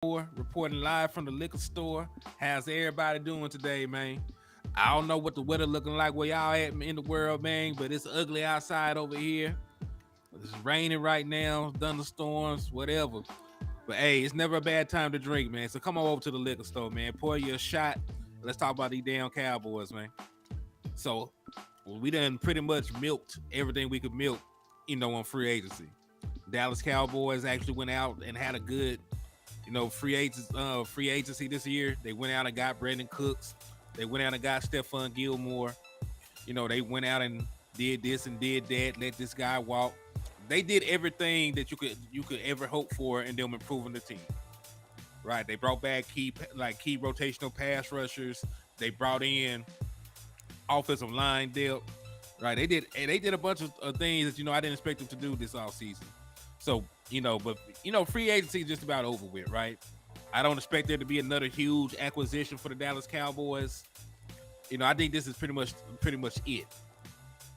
Hennythemoor, reporting live from the liquor store. How's everybody doing today, man? I don't know what the weather looking like where y'all at in the world, man, but it's ugly outside over here. It's raining right now, thunderstorms, whatever. But hey, it's never a bad time to drink, man. So come on over to the liquor store, man. Pour you a shot. Let's talk about these damn Cowboys, man. So we done pretty much milked everything we could milk, on free agency. Dallas Cowboys actually went out and had a good, free agency this year. They went out and got Brandon Cooks. They went out and got Stephon Gilmore. They went out and did this and did that. Let this guy walk. They did everything that you could ever hope for in them improving the team. Right? They brought back key rotational pass rushers. They brought in offensive line depth. Right? They did a bunch of things that I didn't expect them to do this offseason. So, free agency is just about over with, right? I don't expect there to be another huge acquisition for the Dallas Cowboys. I think this is pretty much it.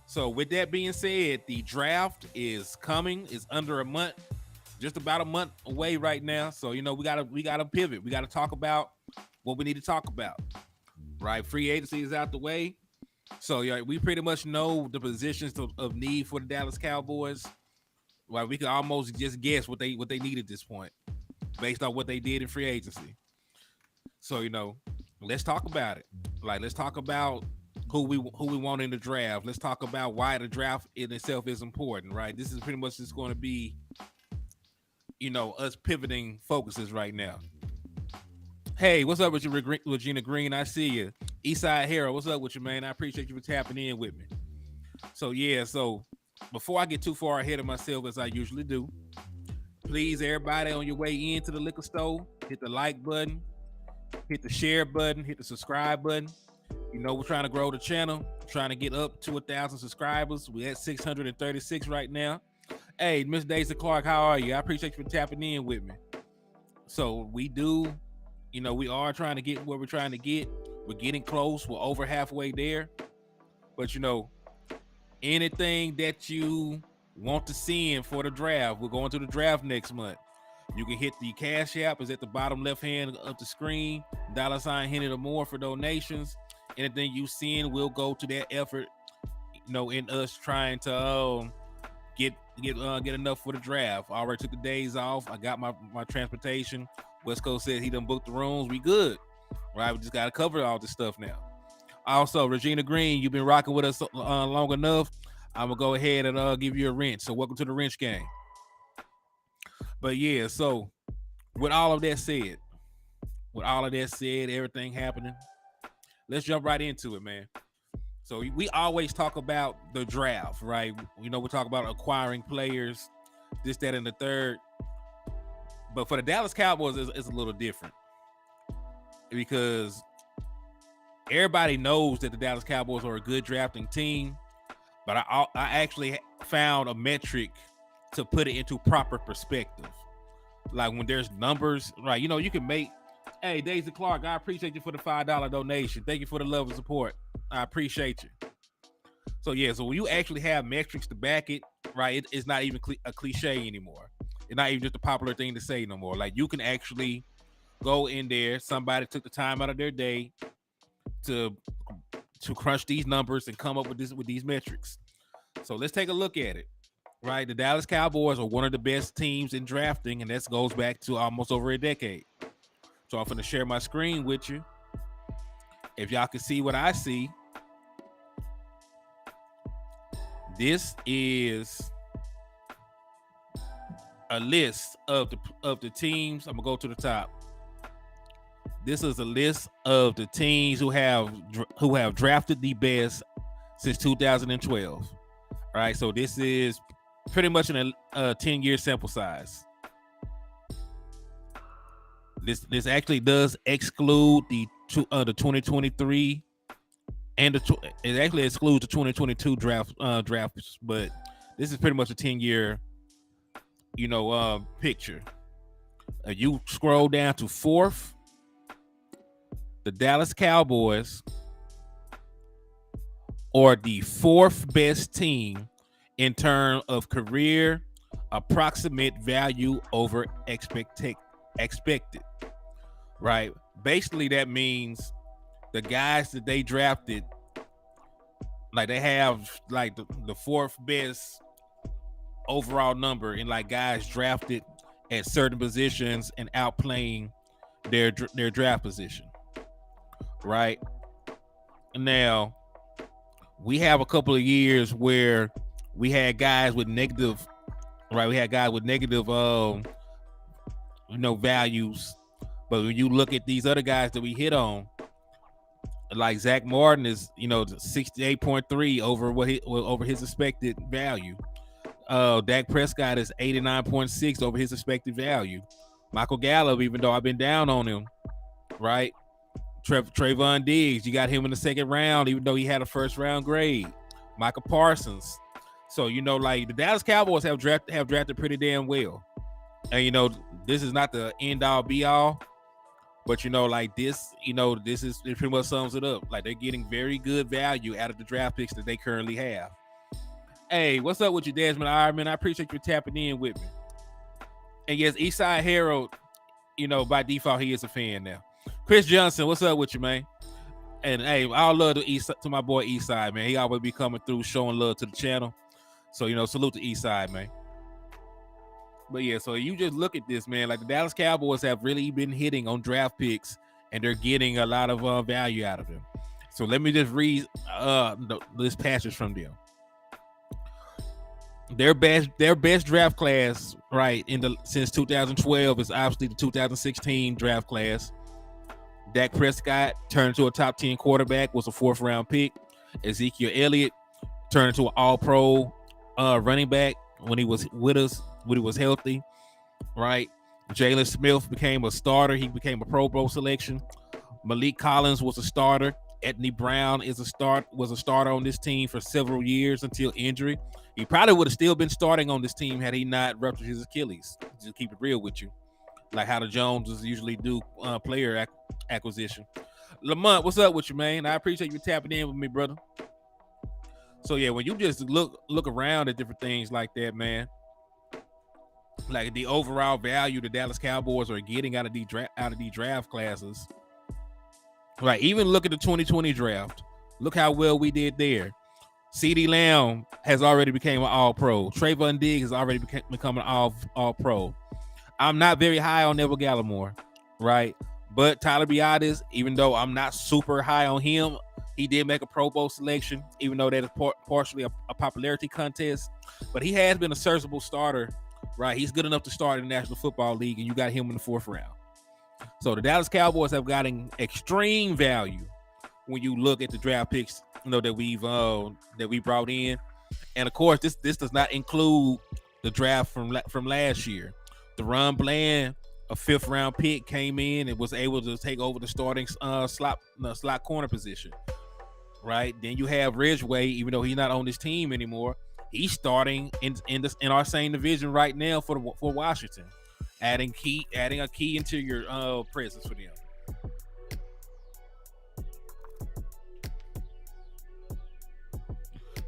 So with that being said, the draft is coming. It's under a month, just about a month away right now. So, we gotta pivot. We gotta talk about what we need to talk about. Right? Free agency is out the way. So we pretty much know the positions of need for the Dallas Cowboys. Well, we can almost just guess what they need at this point, based on what they did in free agency. So let's talk about it. Let's talk about who we want in the draft. Let's talk about why the draft in itself is important. Right. This is pretty much just going to be, us pivoting focuses right now. Hey, what's up with you, Regina Green? I see you. Eastside Hero, what's up with you, man? I appreciate you for tapping in with me. So before I get too far ahead of myself, as I usually do, please, everybody on your way into the liquor store, hit the like button, hit the share button, hit the subscribe button. We're trying to grow the channel, trying to get up to 1,000 subscribers. We're at 636 right now. Hey, Miss Daisy Clark, how are you? I appreciate you for tapping in with me. So we are trying to get where we're trying to get. We're getting close. We're over halfway there. But anything that you want to see in for the draft, we're going to the draft next month. You can hit the Cash App. It's at the bottom left hand of the screen. $ Hennythemoor for donations. Anything you seeing will go to that effort. In us trying to get enough for the draft. I already took the days off. I got my transportation. West Coast said he done booked the rooms. We good. Right? We just got to cover all this stuff now. Also, Regina Green, you've been rocking with us long enough. I'm going to go ahead and give you a wrench. So welcome to the wrench game. But yeah, so with all of that said, everything happening, let's jump right into it, man. So we always talk about the draft, right? We talk about acquiring players, this, that, and the third. But for the Dallas Cowboys, it's a little different because everybody knows that the Dallas Cowboys are a good drafting team. But I actually found a metric to put it into proper perspective. Like when there's numbers, right? You can make, hey, Daisy Clark, I appreciate you for the $5 donation. Thank you for the love and support. I appreciate you. So when you actually have metrics to back it, right, it's not even a cliche anymore. It's not even just a popular thing to say no more. Like you can actually go in there. Somebody took the time out of their day to crunch these numbers and come up with these metrics. So let's take a look at it. Right, the Dallas Cowboys are one of the best teams in drafting, and that goes back to almost over a decade. So I'm going to share my screen with you. If y'all can see what I see, this is a list of the teams. I'm going to go to the top. This is a list of the teams who have drafted the best since 2012. All right, so this is pretty much in a 10-year sample size. This actually does exclude the 2023 and it actually excludes the 2022 drafts, but this is pretty much a 10-year, picture. You scroll down to fourth, the Dallas Cowboys are the fourth best team in terms of career approximate value over expected. right? Basically, that means the guys that they drafted, like they have like the fourth best overall number in like guys drafted at certain positions and outplaying their draft position, right? Now we have a couple of years where we had guys with negative, right? We had guys with negative, values. But when you look at these other guys that we hit on, like Zach Martin is, 68.3 over his expected value. Dak Prescott is 89.6 over his expected value. Michael Gallup, even though I've been down on him, right? Trayvon Diggs, you got him in the second round, even though he had a first round grade. Michael Parsons. So, like the Dallas Cowboys have drafted pretty damn well. And, this is not the end all be all, but, like this, it pretty much sums it up. Like they're getting very good value out of the draft picks that they currently have. Hey, what's up with you, Desmond Ironman? I appreciate you tapping in with me. And yes, Eastside Herald, by default, he is a fan now. Chris Johnson, what's up with you, man? And hey, all love to my boy Eastside, man. He always be coming through, showing love to the channel. So, salute to Eastside, man. But yeah, so you just look at this, man. Like the Dallas Cowboys have really been hitting on draft picks, and they're getting a lot of value out of them. So let me just read this passage from them. Their best draft class, right, since 2012 is obviously the 2016 draft class. Dak Prescott turned into a top 10 quarterback, was a 4th round pick. Ezekiel Elliott turned into an all-pro running back when he was with us, when he was healthy, right? Jalen Smith became a starter. He became a Pro Bowl selection. Malik Collins was a starter. Anthony Brown was a starter on this team for several years until injury. He probably would have still been starting on this team had he not ruptured his Achilles. Just keep it real with you, like how the Joneses usually do player acquisition. Lamont, what's up with you, man? I appreciate you tapping in with me, brother. So yeah, when you just look around at different things like that, man, like the overall value the Dallas Cowboys are getting out of these draft classes. Right, even look at the 2020 draft. Look how well we did there. CeeDee Lamb has already became an all-pro. Trayvon Diggs has already become an all-pro. I'm not very high on Neville Gallimore, right? But Tyler Biadasz, even though I'm not super high on him, he did make a Pro Bowl selection, even though that is partially a popularity contest. But he has been a serviceable starter, right? He's good enough to start in the National Football League, and you got him in the 4th round. So the Dallas Cowboys have gotten extreme value when you look at the draft picks, that we brought in, and of course this does not include the draft from last year. DeRon Bland, a 5th round pick, came in and was able to take over the starting slot corner position. Right, then you have Ridgeway, even though he's not on this team anymore. He's starting in our same division right now for Washington. Adding a key interior presence for them.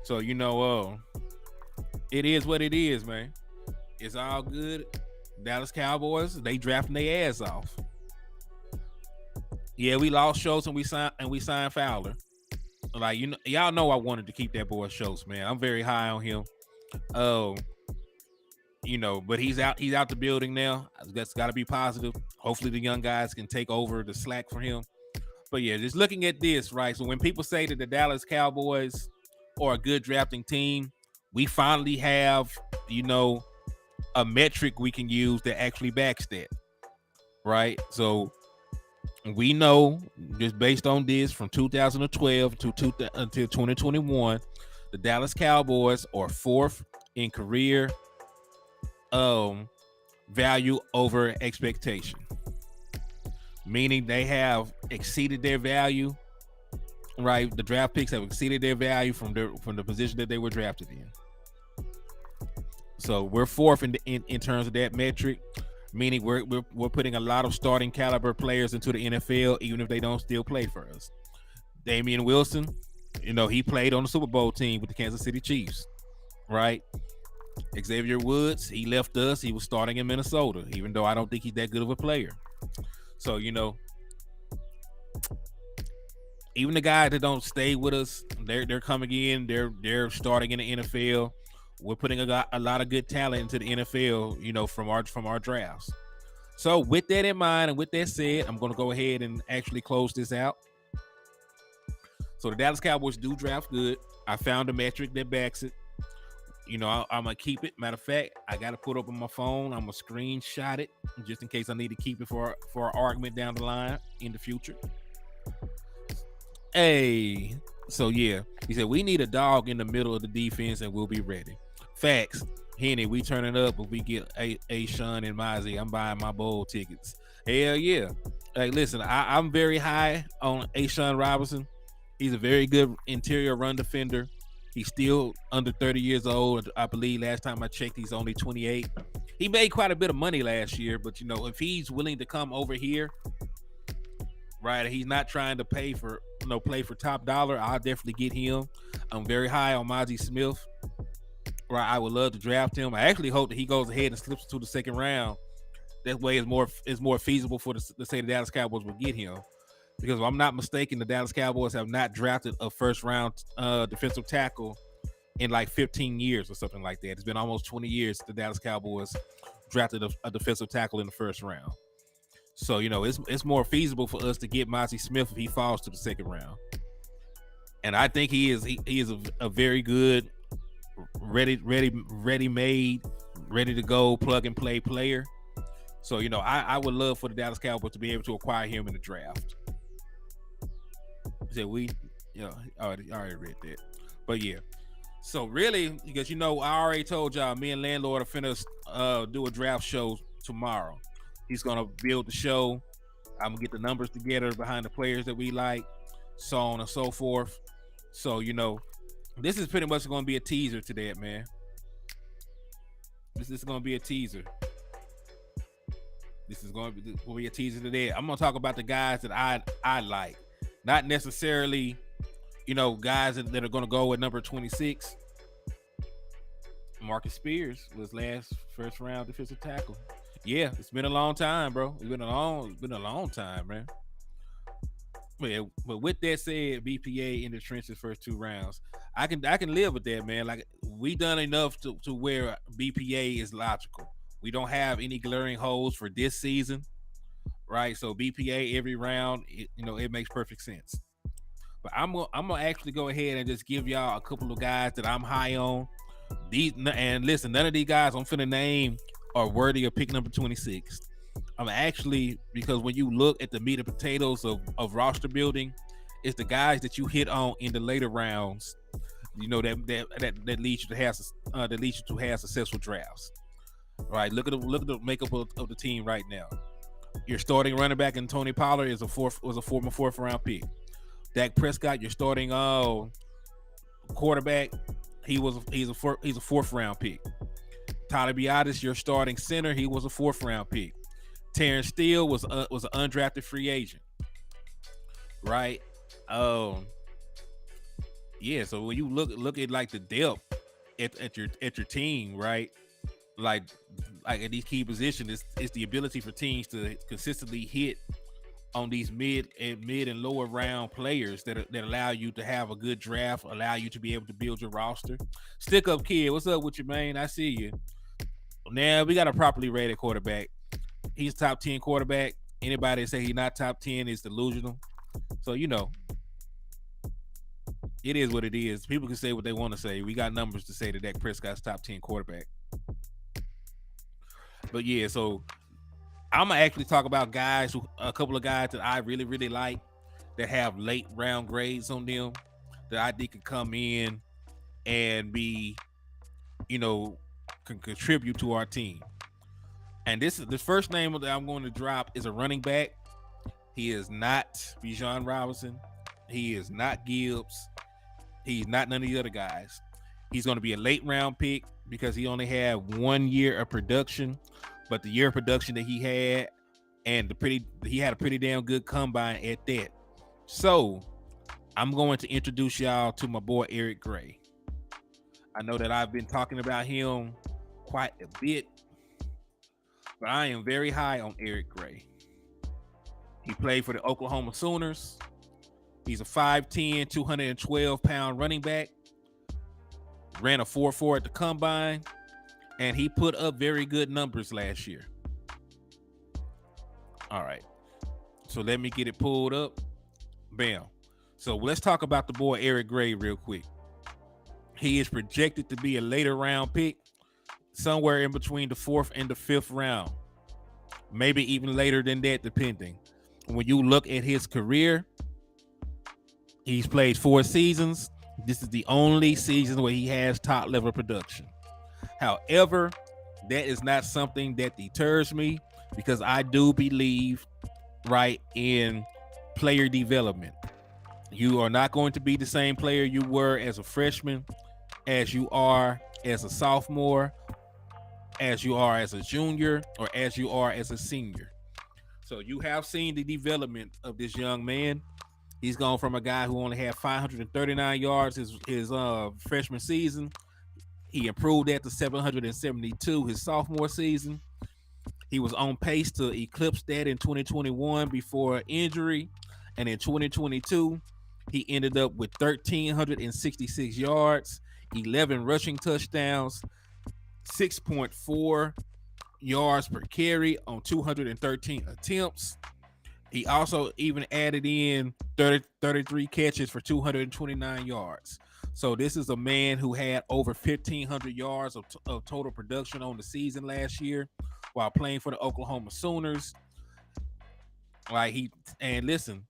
So it is what it is, man. It's all good. Dallas Cowboys, they drafting their ass off. Yeah, we lost Schultz and we signed Fowler. Like y'all know I wanted to keep that boy Schultz, man. I'm very high on him. But he's out the building now. That's got to be positive. Hopefully the young guys can take over the slack for him. But yeah, just looking at this, right? So when people say that the Dallas Cowboys are a good drafting team, we finally have, a metric we can use that actually backs that, right? So we know, just based on this, from 2012 until 2021, the Dallas Cowboys are 4th in career value over expectation, meaning they have exceeded their value, right? The draft picks have exceeded their value from the position that they were drafted in. So we're 4th in terms of that metric, meaning we're putting a lot of starting caliber players into the NFL, even if they don't still play for us. Damian Wilson, he played on the Super Bowl team with the Kansas City Chiefs, right? Xavier Woods, he left us. He was starting in Minnesota, even though I don't think he's that good of a player. So, Even the guys that don't stay with us, they're coming in. They're starting in the NFL. We're putting a lot of good talent into the NFL, from our drafts. So with that in mind and with that said, I'm going to go ahead and actually close this out. So the Dallas Cowboys do draft good. I found a metric that backs it. I'm gonna keep it. Matter of fact, I gotta put up on my phone. I'm gonna screenshot it just in case I need to keep it for an argument down the line in the future. Hey, so yeah, he said we need a dog in the middle of the defense and we'll be ready. Facts. Henny, we turning up if we get a Sean and Mozzie. I'm buying my bowl tickets. Hell yeah. Hey, listen, I'm very high on Sean Robinson. He's a very good interior run defender. He's still under 30 years old. I believe last time I checked, he's only 28. He made quite a bit of money last year, but if he's willing to come over here, right, he's not trying to play for top dollar, I'll definitely get him. I'm very high on Mozzie Smith. Right, I would love to draft him. I actually hope that he goes ahead and slips to the second round. That way, it's more feasible for the say the Dallas Cowboys will get him. Because if I'm not mistaken, the Dallas Cowboys have not drafted a first round defensive tackle in like 15 years or something like that. It's been almost 20 years the Dallas Cowboys drafted a defensive tackle in the first round. So, it's more feasible for us to get Mozzie Smith if he falls to the second round. And I think he is a very good, ready-made, ready to go, plug and play player. So, I would love for the Dallas Cowboys to be able to acquire him in the draft. I already read that. But yeah. So really, because I already told y'all, me and Landlord are finna do a draft show tomorrow. He's gonna build the show. I'm gonna get the numbers together behind the players that we like, so on and so forth. So this is pretty much gonna be a teaser to that, man. This is gonna be a teaser. This is going to be a teaser to that. I'm gonna talk about the guys that I like. Not necessarily, guys that are going to go at number 26. Marcus Spears was first round defensive tackle. Yeah, it's been a long time, bro. It's been a long time, man. But with that said, BPA in the trenches first two rounds. I can live with that, man. Like we done enough to where BPA is logical. We don't have any glaring holes for this season. Right, so BPA every round, it makes perfect sense. But I'm gonna actually go ahead and just give y'all a couple of guys that I'm high on. And listen, none of these guys I'm finna name are worthy of pick number 26. I'm actually, because when you look at the meat and potatoes of roster building, it's the guys that you hit on in the later rounds. That leads you to have successful drafts. Right, look at the makeup of the team right now. Your starting running back in Tony Pollard was a former fourth round pick. Dak Prescott, your starting quarterback, he's a fourth round pick. Tyler Biadasz, your starting center, he was a fourth round pick. Terrence Steele was an undrafted free agent. Right? Yeah, so when you look at like the depth at your team, right? Like at these key positions, it's the ability for teams to consistently hit on these mid and lower round players that allow you to have a good draft, allow you to be able to build your roster. Stick up kid, what's up with you, man? I see you. Now we got a properly rated quarterback. He's top 10 quarterback. Anybody that say he's not top 10 is delusional. So it is what it is. People can say what they want to say. We got numbers to say that Dak Prescott's top 10 quarterback. But yeah, so I'm gonna actually talk about a couple of guys that I really, really like that have late round grades on them that I think can come in and be, can contribute to our team. And this is the first name that I'm going to drop is a running back. He is not Bijan Robinson. He is not Gibbs. He's not none of the other guys. He's going to be a late round pick because he only had 1 year of production, but the year of production that he had, and he had a pretty damn good combine at that. So I'm going to introduce y'all to my boy Eric Gray. I know that I've been talking about him quite a bit, but I am very high on Eric Gray. He played for the Oklahoma Sooners. He's a 5'10", 212-pound running back. Ran a 4.4 at the combine, and he put up very good numbers last year. All right. So let me get it pulled up. Bam. So let's talk about the boy Eric Gray real quick. He is projected to be a later round pick, somewhere in between the 4th and the 5th round. Maybe even later than that, depending. When you look at his career, he's played 4 seasons. This is the only season where he has top level production. However, that is not something that deters me, because I do believe in player development. You are not going to be the same player you were as a freshman, as you are as a sophomore, as you are as a junior, or as you are as a senior. So you have seen the development of this young man. He's gone from a guy who only had 539 yards his freshman season. He improved that to 772 his sophomore season. He was on pace to eclipse that in 2021 before injury. And in 2022, he ended up with 1,366 yards, 11 rushing touchdowns, 6.4 yards per carry on 213 attempts. He also even added in 33 catches for 229 yards. So this is a man who had over 1,500 yards of total production on the season last year while playing for the Oklahoma Sooners. And listen,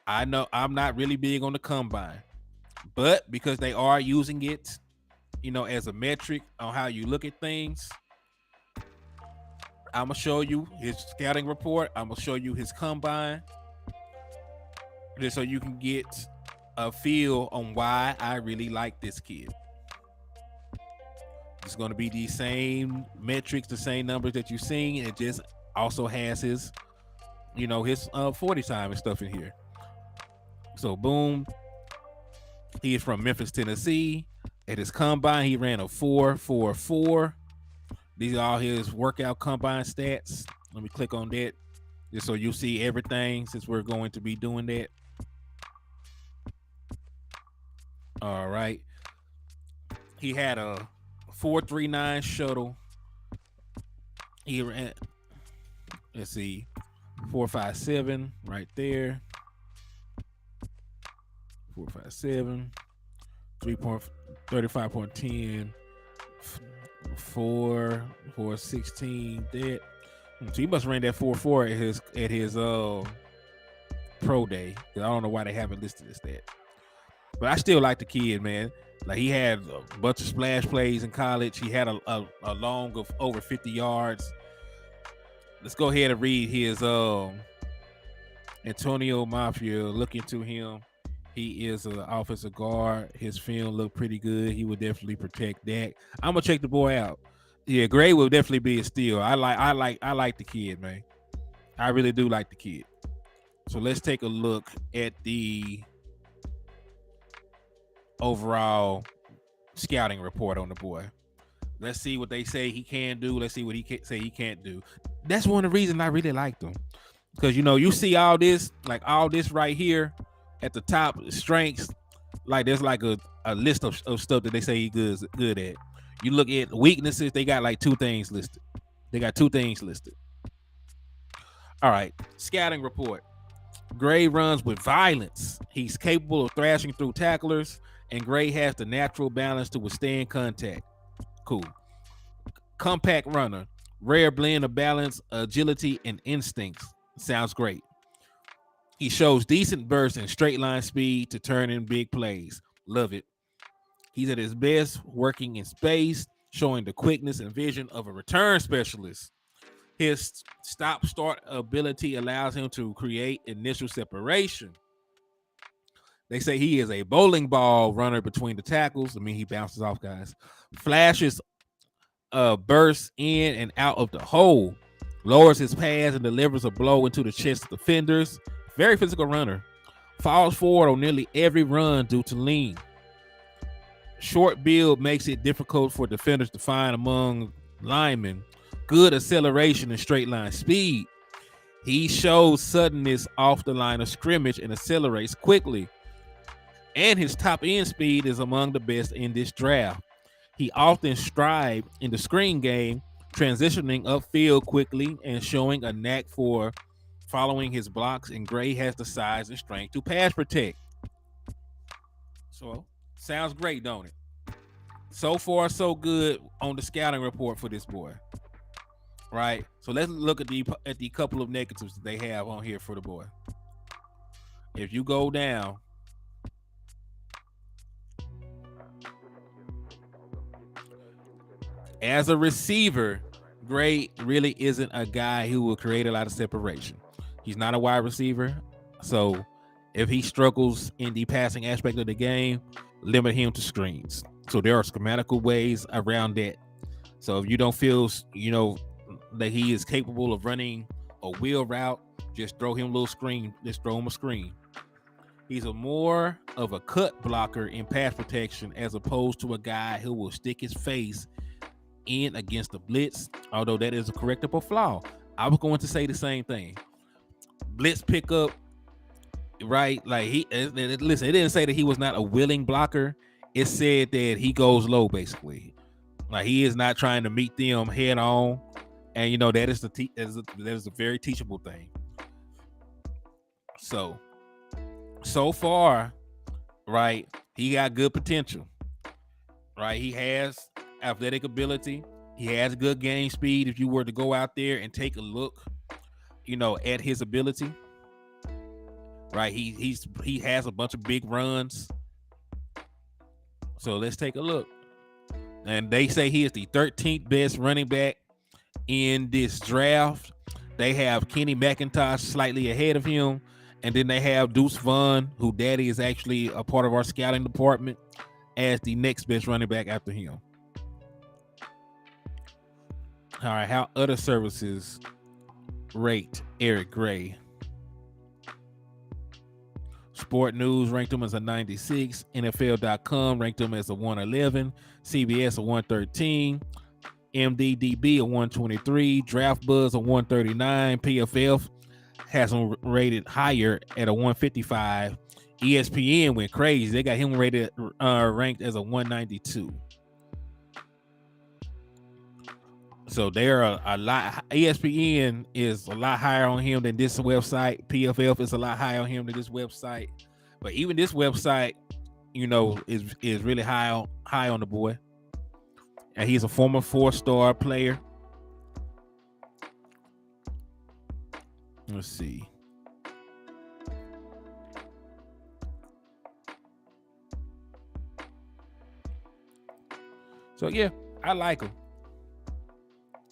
I know I'm not really big on the combine, but because they are using it, as a metric on how you look at things, I'm going to show you his scouting report. I'm going to show you his combine, just so you can get a feel on why I really like this kid. It's going to be the same metrics, the same numbers that you've seen. It just also has his, his 40 time and stuff in here. So boom, he is from Memphis, Tennessee. At his combine, he ran a 4.44. These are all his workout combine stats. Let me click on that just so you see everything, since we're going to be doing that. All right. He had a 4.39 shuttle. He ran, 4.57 right there. 4.57, 35.10, 4.16. That. So he must ran that 4.4 at his pro day. I don't know why they haven't listed as that. But I still like the kid, man. Like, he had a bunch of splash plays in college. He had a long of over 50 yards. Let's go ahead and read his Antonio Mafia. Look into him. He is an offensive guard. His film looked pretty good. He would definitely protect that. I'm gonna check the boy out. Yeah, Gray will definitely be a steal. I like the kid, man. I really do like the kid. So let's take a look at the overall scouting report on the boy. Let's see what they say he can do. Let's see what he say he can't do. That's one of the reasons I really liked him, because you see all this right here at the top, strengths. Like, there's like a list of stuff that they say he's good at. You look at weaknesses, they got like 2 things listed. All right, scouting report. Gray runs with violence. He's capable of thrashing through tacklers, and Gray has the natural balance to withstand contact. Cool. Compact runner. Rare blend of balance, agility, and instincts. Sounds great. He shows decent burst and straight line speed to turn in big plays. Love it. He's at his best working in space, showing the quickness and vision of a return specialist. His stop-start ability allows him to create initial separation. They say he is a bowling ball runner between the tackles. I mean, he bounces off guys. Flashes bursts in and out of the hole. Lowers his pads and delivers a blow into the chest of defenders. Very physical runner. Falls forward on nearly every run due to lean. Short build makes it difficult for defenders to find among linemen. Good acceleration and straight line speed. He shows suddenness off the line of scrimmage and accelerates quickly. And his top end speed is among the best in this draft. He often strives in the screen game, transitioning upfield quickly and showing a knack for following his blocks, and Gray has the size and strength to pass protect. So, sounds great, don't it? So far, so good on the scouting report for this boy. Right? So let's look at the couple of negatives that they have on here for the boy. If you go down, as a receiver, Gray really isn't a guy who will create a lot of separation. He's not a wide receiver. So if he struggles in the passing aspect of the game, limit him to screens. So there are schematical ways around that. So if you don't feel, that he is capable of running a wheel route, just throw him a little screen. Just throw him a screen. He's more of a cut blocker in pass protection as opposed to a guy who will stick his face in against the blitz, although that is a correctable flaw. I was going to say the same thing. Blitz pickup, right? Like listen, it didn't say that he was not a willing blocker. It said that he goes low, basically. Like he is not trying to meet them head on, and that is that is a very teachable thing. So far, right? He got good potential, right? He has athletic ability. He has good game speed. If you were to go out there and take a look, at his ability, right? He has a bunch of big runs. So let's take a look. And they say he is the 13th best running back in this draft. They have Kenny McIntosh slightly ahead of him. And then they have Deuce Vaughn, who daddy is actually a part of our scouting department, as the next best running back after him. All right, how other services rate Eric Gray? Sport News ranked him as a 96. NFL.com ranked him as a 111. CBS a 113. MDDB a 123. Draft Buzz a 139. PFF has him rated higher at a 155. ESPN went crazy. They got him rated ranked as a 192. So they're a lot. ESPN is a lot higher on him than this website. PFF is a lot higher on him than this website. But even this website, is really high on the boy. And he's a former 4-star player. Let's see. So yeah, I like him.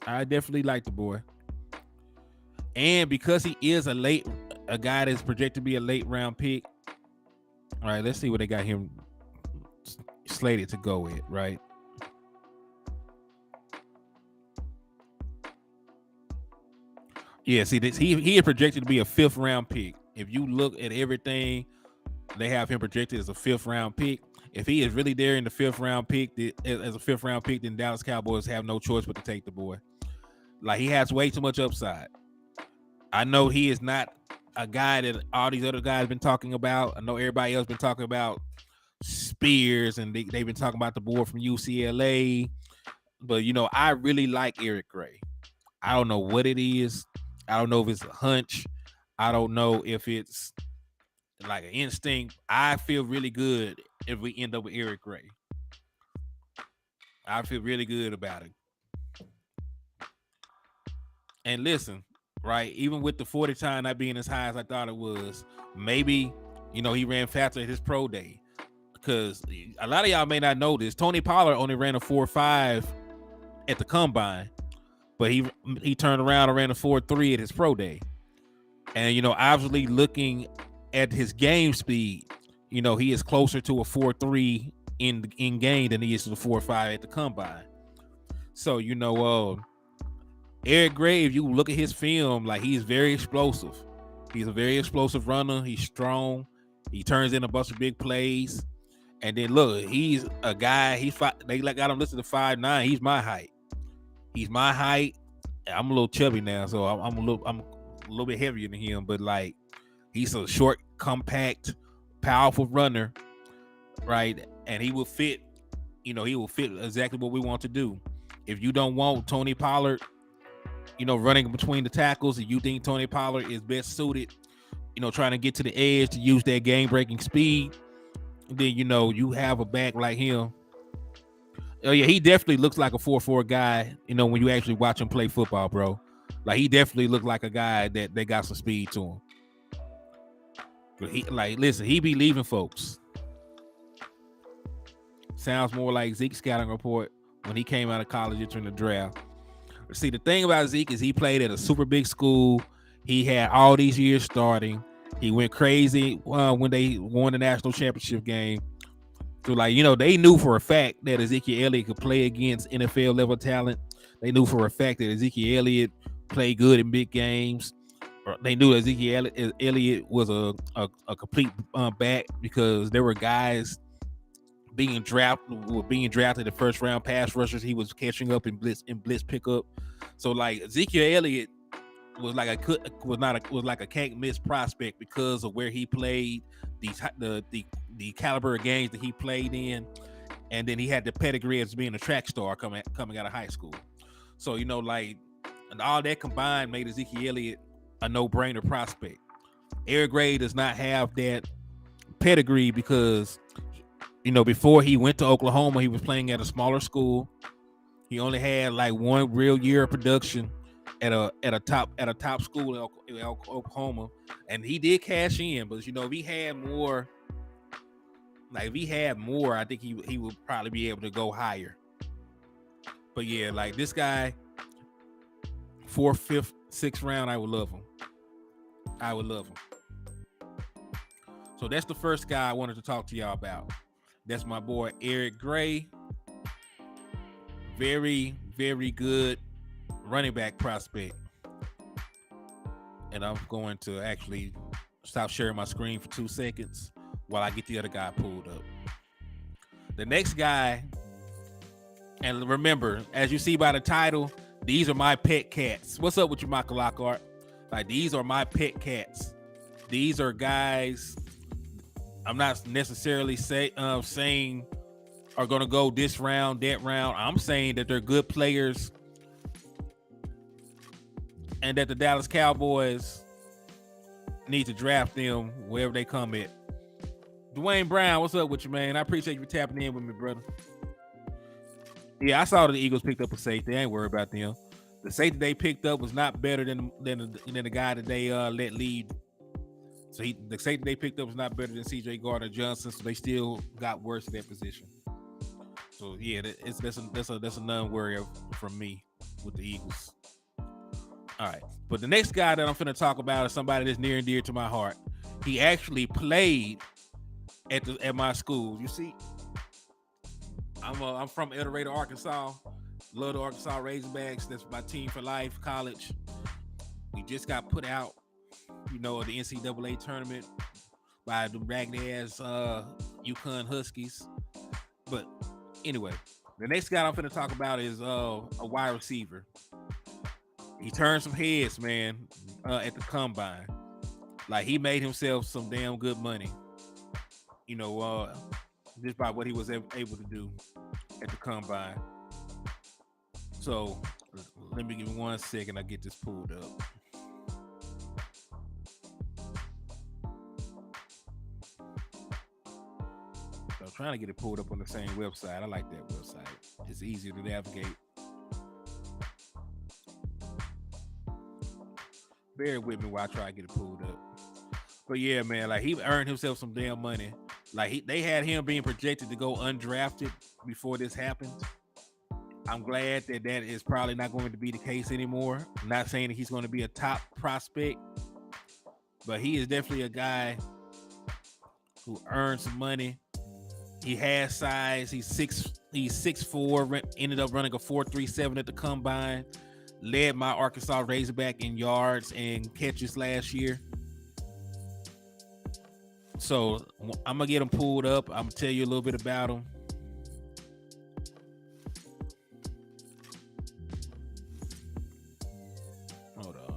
I definitely like the boy. And because he is a guy that's projected to be a late round pick. All right, let's see what they got him slated to go with, right? Yeah, see, he is projected to be a 5th round pick. If you look at everything, they have him projected as a 5th round pick. If he is really there in the 5th round pick, as a 5th round pick, then Dallas Cowboys have no choice but to take the boy. Like, he has way too much upside. I know he is not a guy that all these other guys been talking about. I know everybody else been talking about Spears, and they've been talking about the boy from UCLA. But, I really like Eric Gray. I don't know what it is. I don't know if it's a hunch. I don't know if it's like an instinct. I feel really good if we end up with Eric Gray. I feel really good about it. And listen, right, even with the 40 time not being as high as I thought it was, maybe, he ran faster at his pro day. Because a lot of y'all may not know this. Tony Pollard only ran a 4.5 at the combine. But he turned around and ran a 4.3 at his pro day. And, obviously looking at his game speed, he is closer to a 4.3 in game than he is to the 4.5 at the combine. So, Eric Gray, if you look at his film, like, he's very explosive. He's a very explosive runner. He's strong. He turns in a bunch of big plays. And then look, he's a guy. They got him listed to 5'9". He's my height. I'm a little chubby now, so I'm little bit heavier than him, but like he's a short, compact, powerful runner, right? And he will fit. He will fit exactly what we want to do. If you don't want Tony Pollard, running between the tackles, and you think Tony Pollard is best suited, trying to get to the edge to use that game-breaking speed, then you have a back like him. Oh yeah, he definitely looks like a 4-4 guy. When you actually watch him play football, bro, like he definitely looked like a guy that they got some speed to him. But listen, he be leaving folks. Sounds more like Zeke's scouting report when he came out of college entering the draft. See, the thing about Zeke is he played at a super big school. He had all these years starting. He went crazy when they won the national championship game. So, they knew for a fact that Ezekiel Elliott could play against NFL level talent. They knew for a fact that Ezekiel Elliott played good in big games. They knew Ezekiel Elliott was a complete back because there were guys being drafted the first round pass rushers. He was catching up in blitz pickup. So like Ezekiel Elliott was like a can't miss prospect because of where he played, the caliber of games that he played in, and then he had the pedigree as being a track star coming out of high school. So and all that combined made Ezekiel Elliott a no-brainer prospect. Eric Gray does not have that pedigree because before he went to Oklahoma, he was playing at a smaller school. He only had like one real year of production at a top school in Oklahoma, and he did cash in. But if he had more, I think he would probably be able to go higher. But yeah, like this guy, 4th, 5th, 6th round, I would love him. So that's the first guy I wanted to talk to y'all about. That's my boy Eric Gray. Very, very good running back prospect. And I'm going to actually stop sharing my screen for 2 seconds while I get the other guy pulled up. The next guy, and remember, as you see by the title, these are my pet cats. What's up with you, Michael Lockhart? Like, these are my pet cats. These are guys I'm not necessarily saying are going to go this round, that round. I'm saying that they're good players and that the Dallas Cowboys need to draft them wherever they come at. Dwayne Brown, what's up with you, man? I appreciate you tapping in with me, brother. Yeah, I saw that the Eagles picked up a safety. I ain't worried about them. The safety they picked up was not better than the guy that they let lead. So the safety they picked up was not better than C.J. Gardner-Johnson. So they still got worse at that position. So yeah, that's a non-worry from me with the Eagles. All right, but the next guy that I'm finna talk about is somebody that's near and dear to my heart. He actually played at my school. You see, I'm from El Dorado, Arkansas. Love the Arkansas Razorbacks. That's my team for life. College. We just got put out, the NCAA tournament by the raggedy ass UConn Huskies. But anyway, the next guy I'm finna talk about is a wide receiver. He turned some heads, man, at the combine. Like, he made himself some damn good money, just by what he was able to do at the combine. So let me give me 1 second. I get this pulled up. So I'm trying to get it pulled up on the same website. I like that website. It's easier to navigate. Bear with me while I try to get it pulled up. But yeah, man, like, he earned himself some damn money. Like, they had him being projected to go undrafted before this happened. I'm glad that is probably not going to be the case anymore. I'm not saying that he's going to be a top prospect, but he is definitely a guy who earned some money. He has size. He's 6'4", ended up running a 4.37 at the combine. Led my Arkansas Razorback in yards and catches last year. So I'm going to get him pulled up. I'm going to tell you a little bit about him. Hold on.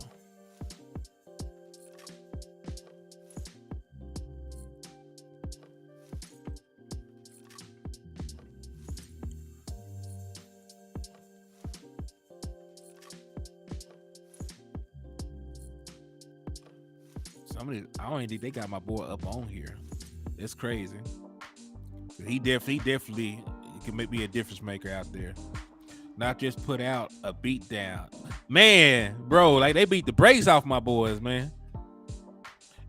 I don't even think they got my boy up on here. It's crazy. He definitely can make me a difference maker out there. Not just put out a beat down. Man, bro, like they beat the brakes off my boys, man.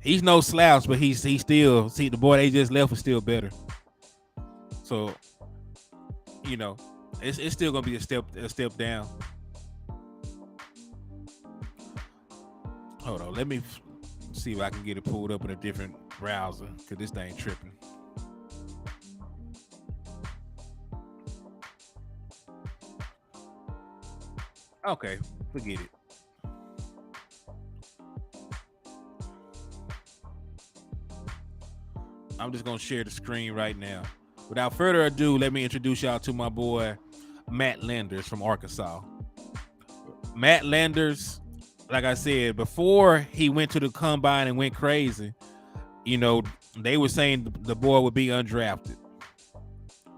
He's no slouch, but he's still, see, the boy they just left was still better. So, you know, it's still gonna be a step down. Hold on, let me see if I can get it pulled up in a different browser, because this thing tripping. Okay, forget it. I'm just gonna share the screen right now. Without further ado, let me introduce y'all to my boy Matt Landers from Arkansas. Matt Landers, like I said, before he went to the combine and went crazy, you know, they were saying the boy would be undrafted. All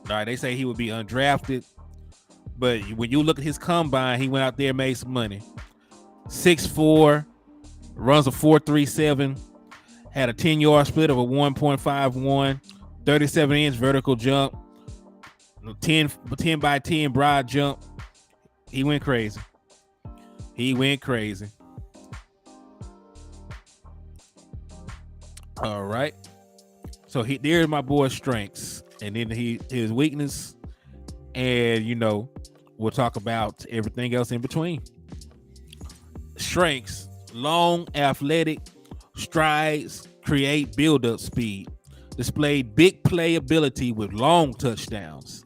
right, they say he would be undrafted, but when you look at his combine, he went out there and made some money. 6'4", runs a 4.37, had a 10-yard split of a 1.51, 37-inch vertical jump, 10 by 10 broad jump. He went crazy. All right. So there's my boy's strengths, and then his weakness, and you know, we'll talk about everything else in between. Strengths: long, athletic, strides, create build-up speed, displayed big play ability with long touchdowns,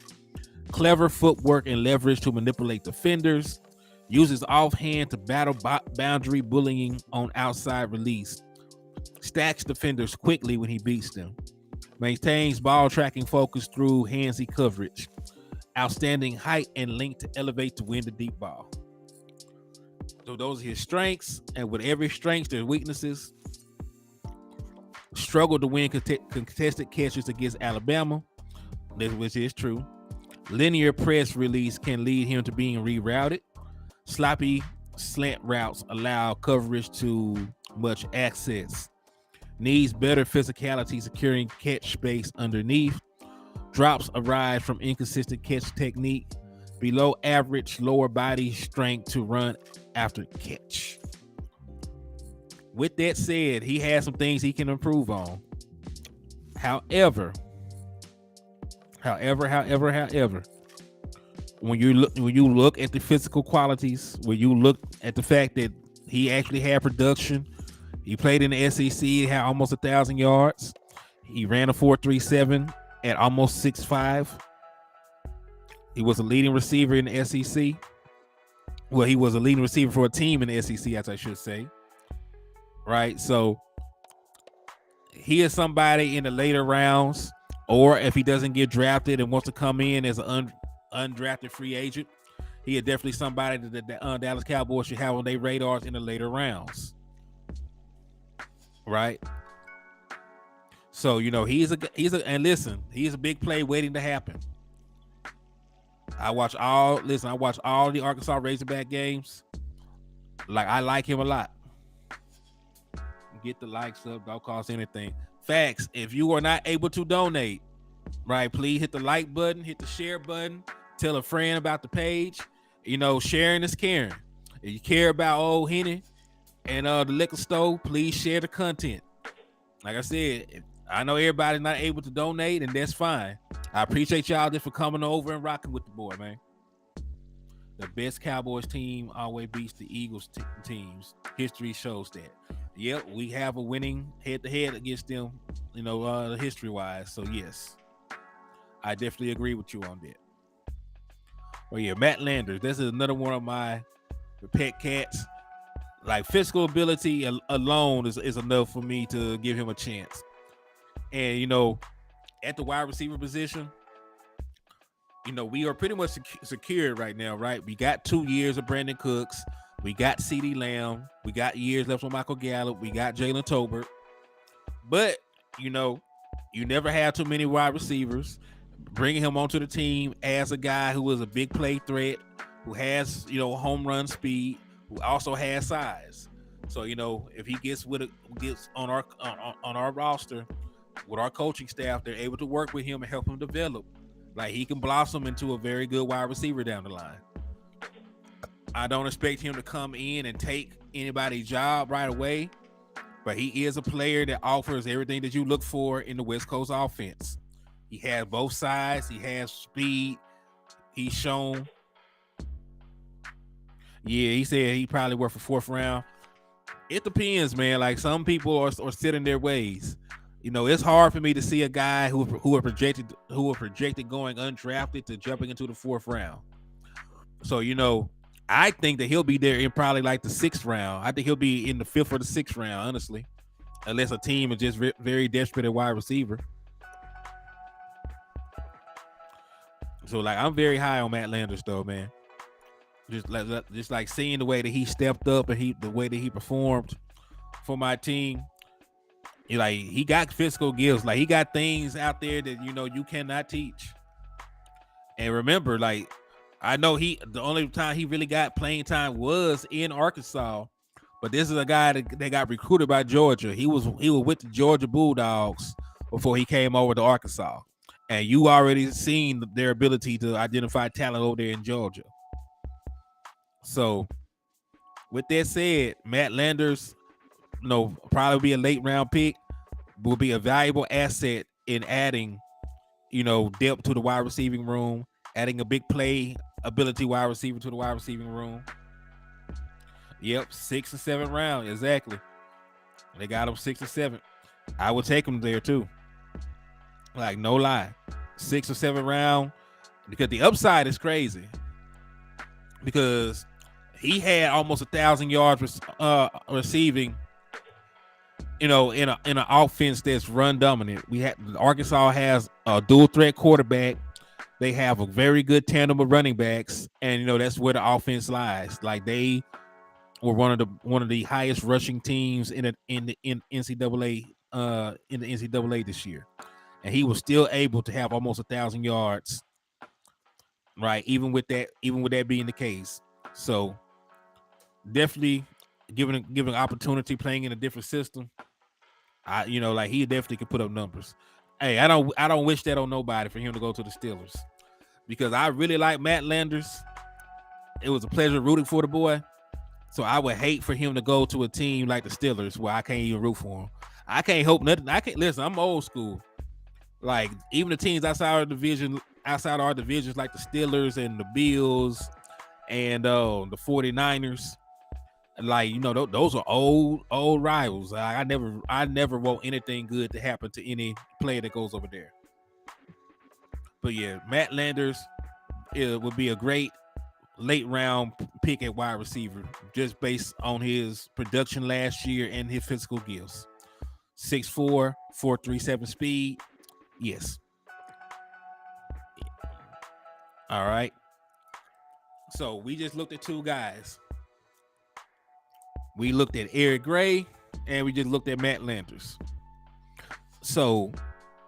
clever footwork and leverage to manipulate defenders, uses offhand to battle boundary bullying on outside release, stacks defenders quickly when he beats them, maintains ball tracking focus through handsy coverage, outstanding height and length to elevate to win the deep ball. So those are his strengths, and with every strength, there's weaknesses. Struggled to win contested catches against Alabama, which is true. Linear press release can lead him to being rerouted. Sloppy slant routes allow coverage to much access. Needs better physicality securing catch space underneath. Drops arise from inconsistent catch technique. Below average lower body strength to run after catch. With that said, he has some things he can improve on. However, when you look at the physical qualities, when you look at the fact that he actually had production, he played in the SEC, had almost 1,000 yards. He ran a 4.37 at almost 6'5". He was a leading receiver in the SEC. Well, he was a leading receiver for a team in the SEC, as I should say. Right, so he is somebody in the later rounds, or if he doesn't get drafted and wants to come in as an undrafted free agent, he is definitely somebody that the Dallas Cowboys should have on their radars in the later rounds. Right, so you know he's a and listen, he's a big play waiting to happen. I watch all the Arkansas Razorback games. Like, I like him a lot. Get the likes up, don't cost anything. Facts. If you are not able to donate, right, please hit the like button, hit the share button, tell a friend about the page. You know, sharing is caring. If you care about old Henny and the liquor store, please share the content. Like I said, I know everybody's not able to donate, and that's fine. I appreciate y'all just for coming over and rocking with the boy, man. The best Cowboys team always beats the Eagles teams. History shows that. Yep, we have a winning head-to-head against them, you know, history-wise. So, yes, I definitely agree with you on that. Oh, yeah, Matt Landers. This is another one of my pet cats. Like, physical ability alone is enough for me to give him a chance. And, you know, at the wide receiver position, you know, we are pretty much secured right now, right? We got 2 years of Brandon Cooks. We got CeeDee Lamb. We got years left on Michael Gallup. We got Jalen Tolbert. But, you know, you never have too many wide receivers. Bringing him onto the team as a guy who is a big play threat, who has, you know, home run speed, who also has size. So if he gets on our roster with our coaching staff, they're able to work with him and help him develop. Like he can blossom into a very good wide receiver down the line. I don't expect him to come in and take anybody's job right away, but he is a player that offers everything that you look for in the West Coast offense. He has both sides. He has speed. He's shown. Yeah, he said he probably worth a fourth round. It depends, man. Like some people are set in their ways. It's hard for me to see a guy who are projected going undrafted to jumping into the fourth round. So I think that he'll be there in probably like the sixth round. I think he'll be in the fifth or the sixth round, honestly, unless a team is just very desperate at wide receiver. So like I'm very high on Matt Landers though, man. Just like seeing the way that he stepped up and the way that he performed for my team. He got physical gifts. Like he got things out there that you cannot teach. And remember, like I know the only time he really got playing time was in Arkansas, but this is a guy that got recruited by Georgia. He was with the Georgia Bulldogs before he came over to Arkansas, and you already seen their ability to identify talent over there in Georgia. So, with that said, Matt Landers, probably be a late round pick, will be a valuable asset in adding, depth to the wide receiving room, adding a big play ability wide receiver to the wide receiving room. Yep, 6th and 7th round, exactly. They got him 6th and 7th. I would take him there too. Like no lie, 6th or 7th round, because the upside is crazy. Because he had almost 1,000 yards receiving, in an offense that's run dominant. Arkansas has a dual threat quarterback. They have a very good tandem of running backs, and that's where the offense lies. Like they were one of the highest rushing teams in NCAA in the NCAA this year, and he was still able to have almost 1,000 yards. Right, even with that being the case. So definitely given opportunity playing in a different system. Like he definitely could put up numbers. Hey, I don't wish that on nobody for him to go to the Steelers, because I really like Matt Landers. It was a pleasure rooting for the boy. So I would hate for him to go to a team like the Steelers where I can't even root for him. I can't hope nothing. I can't listen. I'm old school. Like even the teams outside our divisions like the Steelers and the Bills and the 49ers, like those are old rivals. I never want anything good to happen to any player that goes over there. But yeah, Matt Landers would be a great late round pick at wide receiver, just based on his production last year and his physical gifts. 6'4", 4.37 speed. Yes. All right. So we just looked at two guys. We looked at Eric Gray and we just looked at Matt Landers. So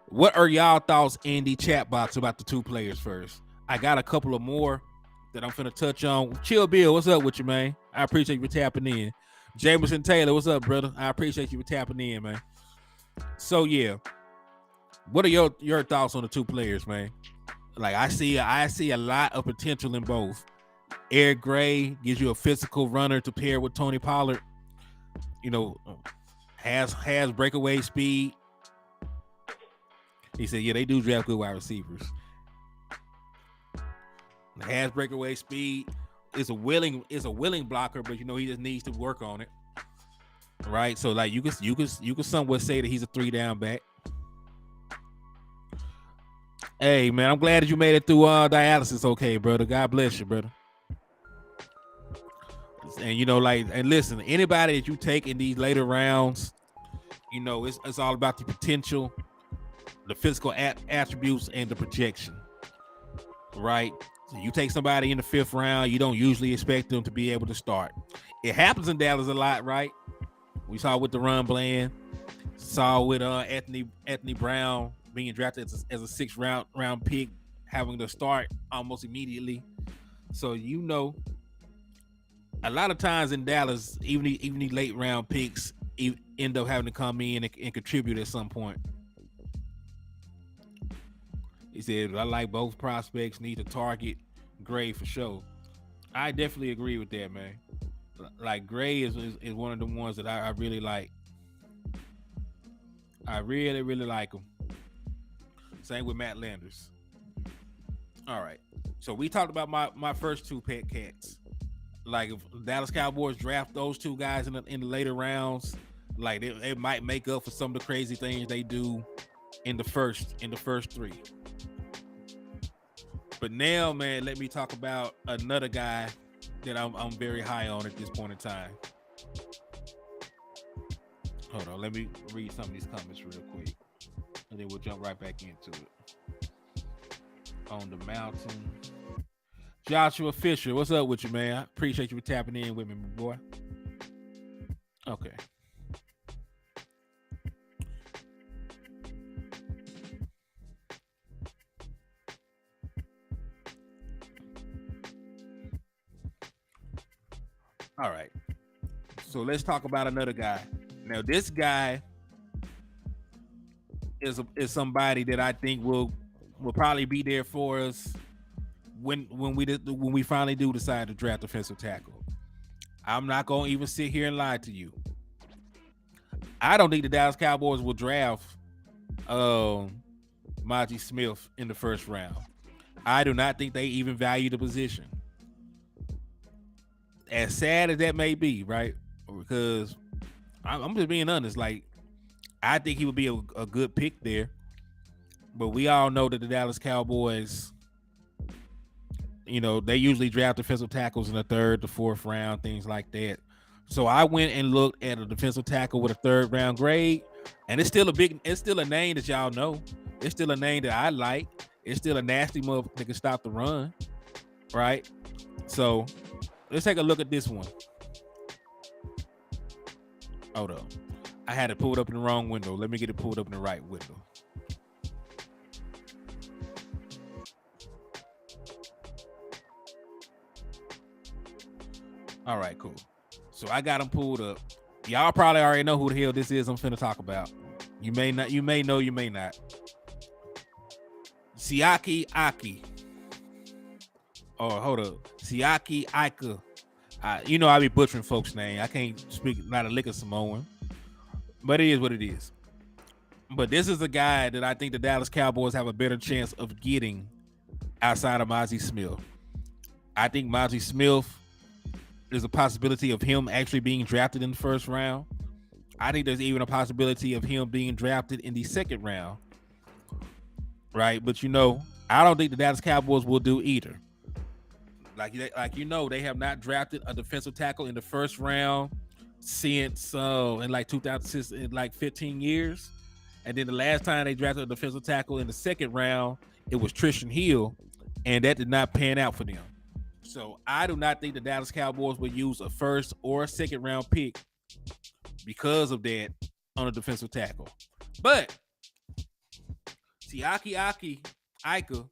what are y'all thoughts in the chat box about the two players first? I got a couple of more that I'm finna touch on. Chill Bill, what's up with you, man? I appreciate you for tapping in. Jameson Taylor, what's up, brother? I appreciate you for tapping in, man. So yeah, what are your thoughts on the two players, man? Like I see a lot of potential in both. Eric Gray gives you a physical runner to pair with Tony Pollard. Has breakaway speed. He said, yeah, they do draft good wide receivers. Has breakaway speed. Is a willing blocker, but he just needs to work on it. Right? So like you could somewhat say that he's a 3-down back. Hey man, I'm glad that you made it through dialysis okay, brother. God bless you, brother. And and listen, anybody that you take in these later rounds, it's all about the potential, the physical attributes, and the projection. Right? So you take somebody in the 5th round, you don't usually expect them to be able to start. It happens in Dallas a lot, right? We saw with the run Bland, saw with Anthony Brown being drafted as a 6th round pick, having to start almost immediately. So a lot of times in Dallas, even the late round picks end up having to come in and contribute at some point. He said, I like both prospects, need to target Gray for sure. I definitely agree with that, man. Like Gray is one of the ones that I really like. I really, really like him. Same with Matt Landers. All right. So we talked about my first two pet cats. Like if Dallas Cowboys draft those two guys in the later rounds, like it might make up for some of the crazy things they do in the first three. But now, man, let me talk about another guy that I'm very high on at this point in time. Hold on, let me read some of these comments real quick, and then we'll jump right back into it. On the mountain, Joshua Fisher, what's up with you, man? I appreciate you for tapping in with me, boy. Okay. All right. So let's talk about another guy. Now, this guy is somebody that I think will probably be there for us when we finally do decide to draft defensive tackle. I'm not gonna even sit here and lie to you. I don't think the Dallas Cowboys will draft Maji Smith in the first round. I do not think they even value the position. As sad as that may be, right? Because I'm just being honest. Like, I think he would be a good pick there. But we all know that the Dallas Cowboys, you know, they usually draft defensive tackles in the third, the fourth round, things like that. So I went and looked at a defensive tackle with a third round grade, and it's still a name that y'all know. It's still a name that I like. It's still a nasty motherfucker that can stop the run, right? So let's take a look at this one. Hold up. I had it pulled up in the wrong window. Let me get it pulled up in the right window. All right, cool. So I got him pulled up. Y'all probably already know who the hell this is I'm finna talk about. You may not, you may know, you may not. Siaki Aki. Oh, hold up. Siaki Ika. You know I be butchering folks' name. I can't speak not a lick of Samoan. But it is what it is. But this is a guy that I think the Dallas Cowboys have a better chance of getting outside of Mazi Smith. I think Mazi Smith, there's a possibility of him actually being drafted in the first round. I think there's even a possibility of him being drafted in the second round. Right? But you know, I don't think the Dallas Cowboys will do either. Like you know, they have not drafted a defensive tackle in the first round since in like 2006, in like 15 years. And then the last time they drafted a defensive tackle in the second round, it was Tristan Hill, and that did not pan out for them. So I do not think the Dallas Cowboys will use a first or a second round pick because of that on a defensive tackle. But Siaki Ika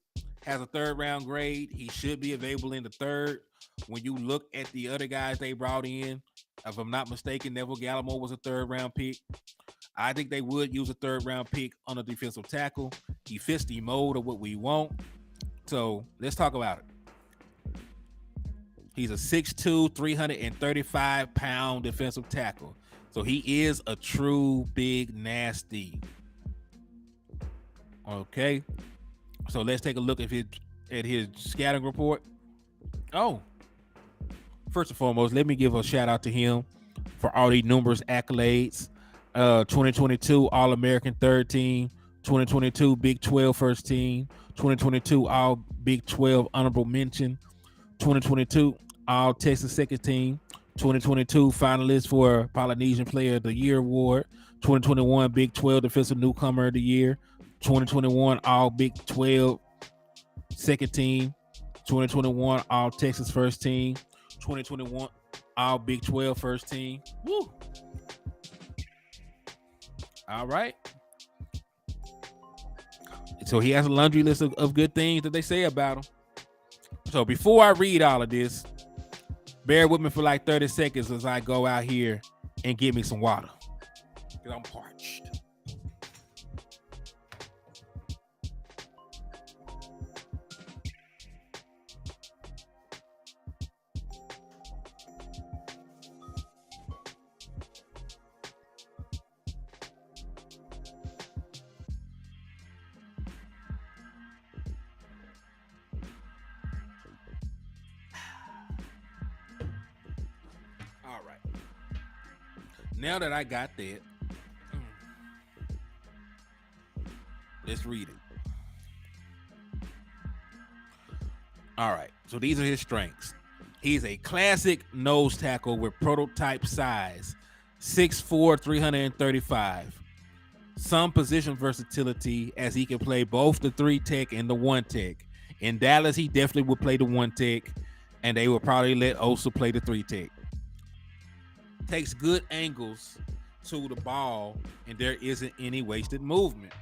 has a third round grade. He should be available in the third. When you look at the other guys they brought in, if I'm not mistaken, Neville Gallimore was a third round pick. I think they would use a third round pick on a defensive tackle. He fits the mold of what we want. So let's talk about it. He's a 6'2", 335-pound defensive tackle. So he is a true big nasty. Okay. So let's take a look at his scouting report. Oh. First and foremost, let me give a shout out to him for all these numerous accolades. 2022 All-American third team, 2022 Big 12 first team, 2022 All Big 12 honorable mention, 2022 All Texas second team, 2022 finalist for Polynesian Player of the Year award, 2021 Big 12 Defensive Newcomer of the Year, 2021 All Big 12 second team, 2021 All Texas first team, 2021 All Big 12 first team. Woo! All right. So he has a laundry list of good things that they say about him. So before I read all of this, Bear with me for like 30 seconds as I go out here and get me some water. Because I'm parched. All right. Now that I got that, let's read it. All right. So these are his strengths. He's a classic nose tackle with prototype size, 6'4", 335. Some position versatility as he can play both the 3-tech and the 1-tech. In Dallas, he definitely would play the 1-tech, and they would probably let Osa play the 3-tech. Takes good angles to the ball, and there isn't any wasted movement.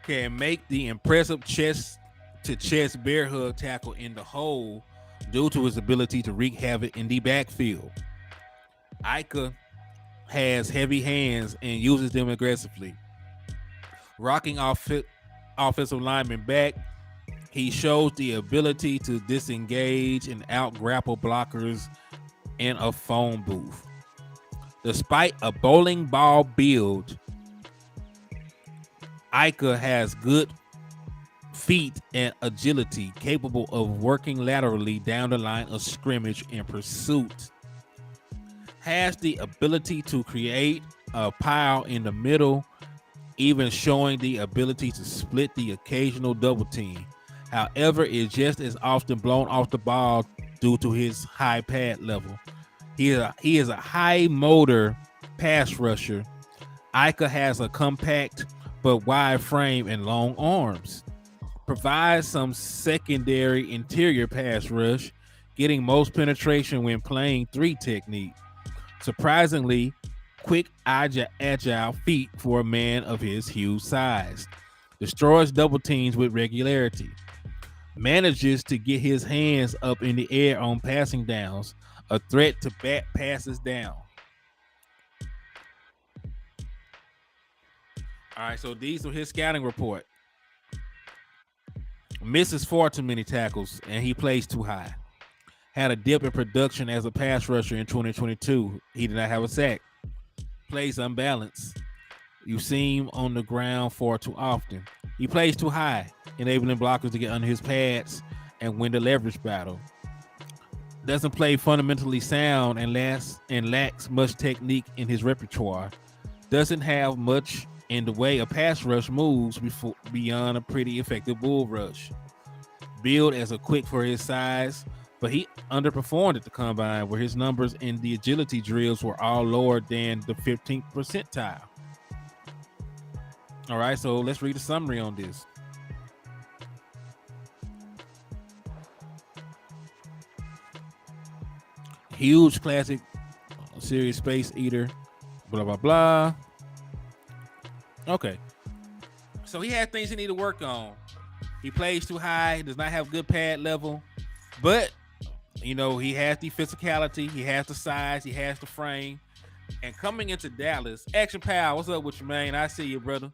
Can make the impressive chest-to-chest bear hug tackle in the hole due to his ability to wreak havoc in the backfield. Ika has heavy hands and uses them aggressively. Rocking offensive lineman back, he shows the ability to disengage and out-grapple blockers in a phone booth. Despite a bowling ball build, Ika has good feet and agility, capable of working laterally down the line of scrimmage in pursuit. Has the ability to create a pile in the middle, even showing the ability to split the occasional double team. However, is just as often blown off the ball due to his high pad level. He is a high motor pass rusher. Ika has a compact but wide frame and long arms. Provides some secondary interior pass rush, getting most penetration when playing 3 technique. Surprisingly, quick, agile feet for a man of his huge size. Destroys double teams with regularity. Manages to get his hands up in the air on passing downs, a threat to bat passes down. All right, so these are his scouting report. Misses far too many tackles, and he plays too high. Had a dip in production as a pass rusher in 2022. He did not have a sack. Plays unbalanced. You see him on the ground far too often. He plays too high, enabling blockers to get under his pads and win the leverage battle. Doesn't play fundamentally sound and lacks much technique in his repertoire. Doesn't have much in the way a pass rush moves beyond a pretty effective bull rush. Billed as a quick for his size, but he underperformed at the combine where his numbers in the agility drills were all lower than the 15th percentile. All right, so let's read a summary on this. Huge classic, serious space eater, blah, blah, blah. Okay. So he has things he need to work on. He plays too high, does not have good pad level, but, you know, he has the physicality, he has the size, he has the frame. And coming into Dallas, Action Pal, what's up with you, man? I see you, brother.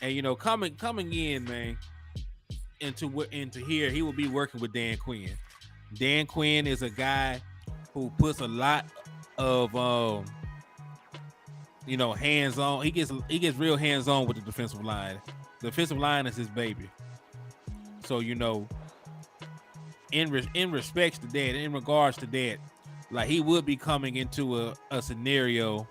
And, you know, coming in, man, into here, he will be working with Dan Quinn. Dan Quinn is a guy who puts a lot of you know, hands on. He gets real hands on with the defensive line. The defensive line is his baby. So, you know, in respects to that, in regards to that, like he would be coming into a scenario,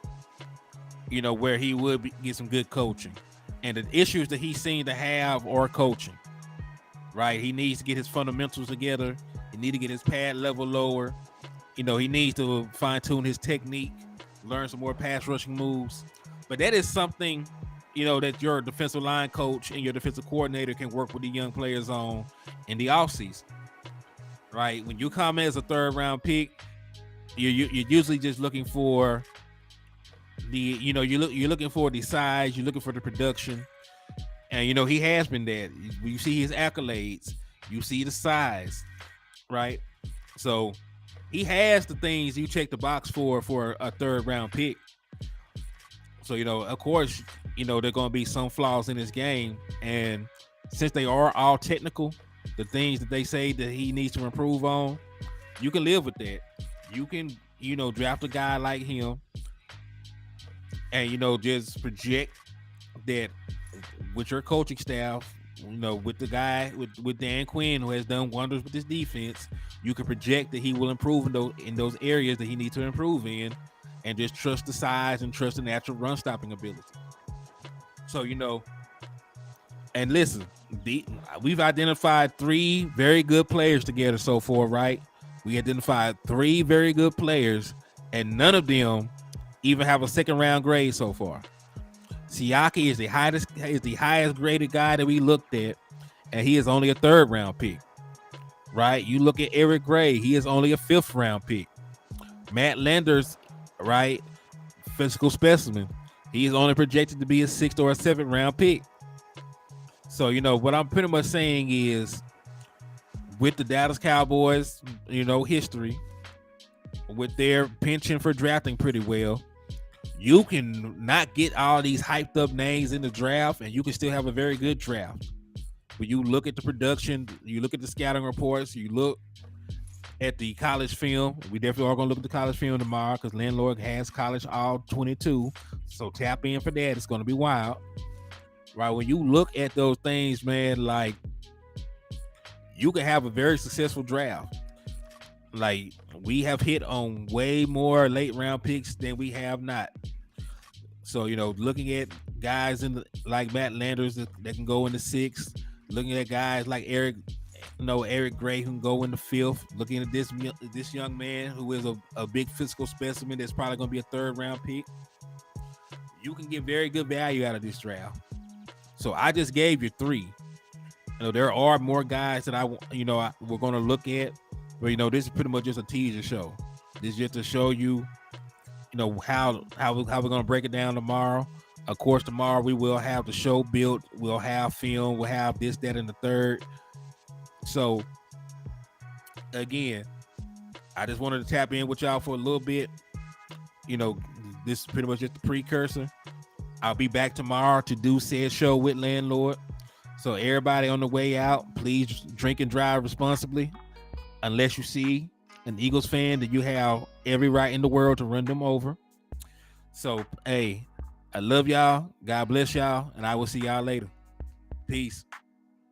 you know, where he would get some good coaching. And the issues that he seemed to have are coaching, right? He needs to get his fundamentals together. He needs to get his pad level lower. You know, he needs to fine tune his technique, learn some more pass rushing moves. But that is something, you know, that your defensive line coach and your defensive coordinator can work with the young players on in the offseason, right? When you come as a 3rd round pick, you're usually just looking for the, you know, you're looking for the size, you're looking for the production. And, you know, he has been that. You see his accolades. You see the size, right? So he has the things you check the box for a third round pick. So, of course, there are going to be some flaws in his game. And since they are all technical, the things that they say that he needs to improve on, you can live with that. You can, draft a guy like him and, just project that with your coaching staff, with the guy, with Dan Quinn, who has done wonders with this defense, you can project that he will improve in those areas that he needs to improve in, and just trust the size and trust the natural run stopping ability. So, and listen, we've identified 3 very good players together so far, right? We identified 3 very good players, and none of them even have a second round grade so far. Siaki is the highest graded guy that we looked at, and he is only a 3rd round pick. Right? You look at Eric Gray, he is only a 5th round pick. Matt Landers, right? Physical specimen. He is only projected to be a 6th or a 7th round pick. So, what I'm pretty much saying is, with the Dallas Cowboys, history, with their penchant for drafting pretty well, you can not get all these hyped up names in the draft, and you can still have a very good draft. When you look at the production, you look at the scouting reports, you look at the college film. We definitely are going to look at the college film tomorrow because Landlord has college all 22. So tap in for that. It's going to be wild. Right? When you look at those things, man, like, you can have a very successful draft. Like, we have hit on way more late round picks than we have not. So, looking at guys like Matt Landers that can go in the 6th, looking at guys like Eric Gray who can go in the 5th, looking at this young man who is a big physical specimen that's probably going to be a 3rd round pick, you can get very good value out of this draft. So I just gave you 3. There are more guys that we're going to look at, but this is pretty much just a teaser show. This is just to show you, how we're going to break it down tomorrow. Of course, tomorrow we will have the show built. We'll have film. We'll have this, that, and the third. So, again, I just wanted to tap in with y'all for a little bit. This is pretty much just the precursor. I'll be back tomorrow to do said show with Landlord. So, everybody on the way out, please drink and drive responsibly. Unless you see an Eagles fan, that you have every right in the world to run them over. So, hey, I love y'all. God bless y'all. And I will see y'all later. Peace.